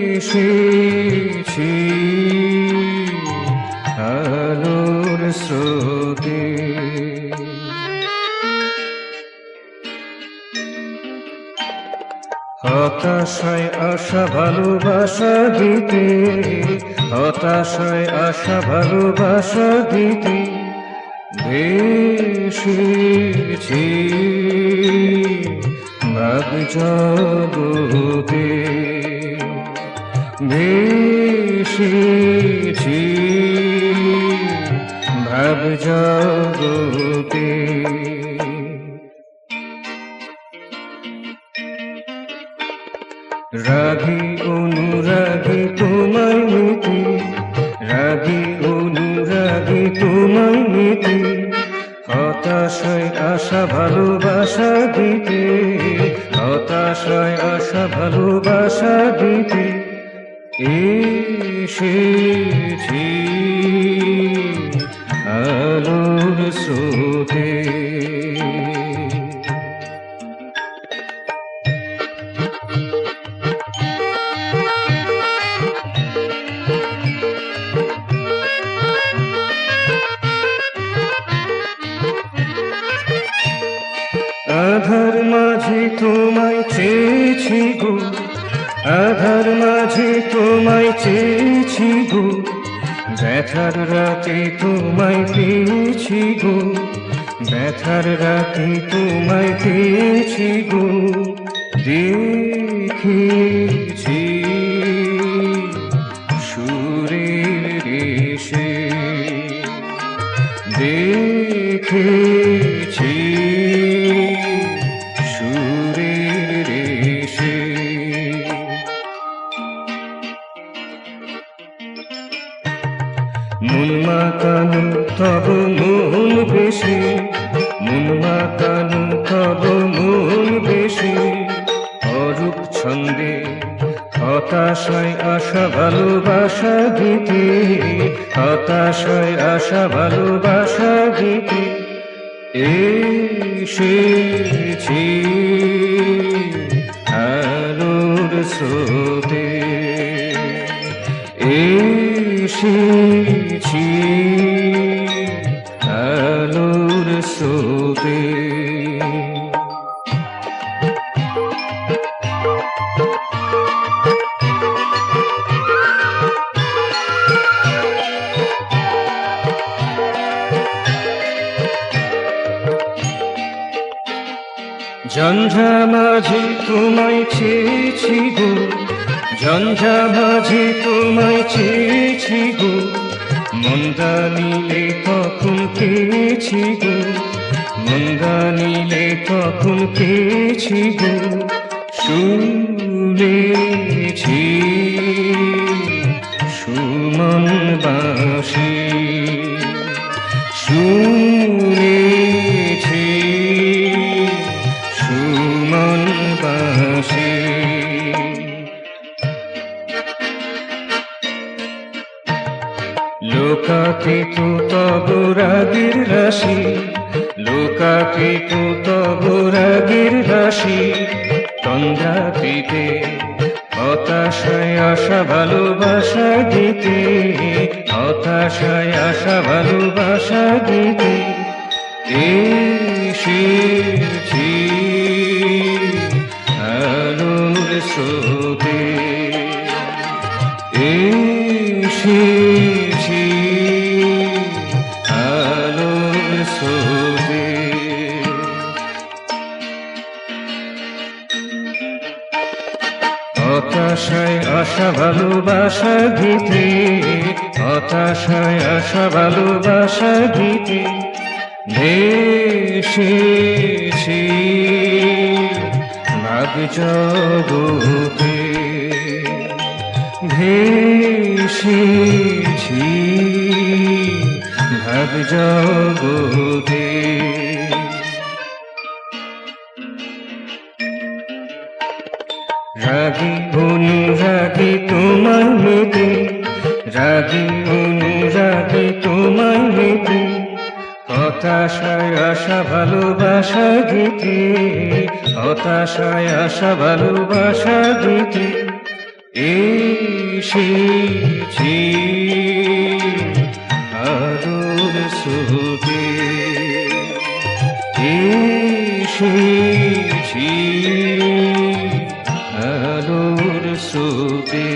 এসেছি আলোর স্রোতে। হতাশায় আশা ভালোবাসা দিতে, হতাশায় আশা ভালোবাসা দিতে ভেসেছি ভাব জগতে, ভেসেছি ভাব জগতে। রাগী অনুরাগী তোমায় নিতে, রাগী অনুরাগী তোমায় নিতে, হতাশায় আশা ভালোবাসা দিতে, হতাশায় আশা ভালোবাসা দিতে এসেছি আলোর স্রোতে। আধার মাঝে তোমায় চেয়েছি গো, আধার মাঝে তোমায় চেয়েছি গো, ব্যথার রাতে তোমায় পেয়েছি গো, ব্যথার রাতে তোমায় পেয়েছি গো। দেখেছি সুরের রেশে, দেখেছি সুরের রেশে। মন মাতানো তব মন বেশি, মন মাতানো তব মন বেশি, অরূপ ছন্দে হতাশায় আশা ভালোবাসা দিতে, হতাশায় আশা ভালোবাসা দিতে এসেছি আলোর স্রোতে, এসেছি আলোর স্রোতে। ঝঞ্ঝা মাঝে তোমায় চেয়েছি গো, ঝঞ্ঝা মাঝে তোমায় চেয়েছি গো, মন্দা নীলে তখন পেয়েছি গো, মন্দা নীলে তখন পেয়েছি গো। শুনেছি সুমন বাঁশি, শুনেছি সুমন বাঁশি। লোকাতীত তব রাগের রাশি, লোকাতীত তব রাগের রাশি, তন্দ্রাতীতে হতাশায় আশা ভালোবাসা দিতে, হতাশায় আশা ভালোবাসা দিতে এসেছি আলোর স্রোতে, এসেছি আলোর স্রোতে। হতাশায় আশা ভালোবাসা দিতে, হতাশায় আশা ভালোবাসা দিতে ভেসেছি ভাব জগতে, ভেসেছি ভাব জগতে। রাগী অনুরাগী তোমায় নিতে, রাগী অনুরাগী তোমায় নিতে, হতাশায় আশা ভালোবাসা দিতে, হতাশায় আশা ভালোবাসা দিতে এসেছি আলোর স্রোতে, এসেছি আলোর স্রোতে।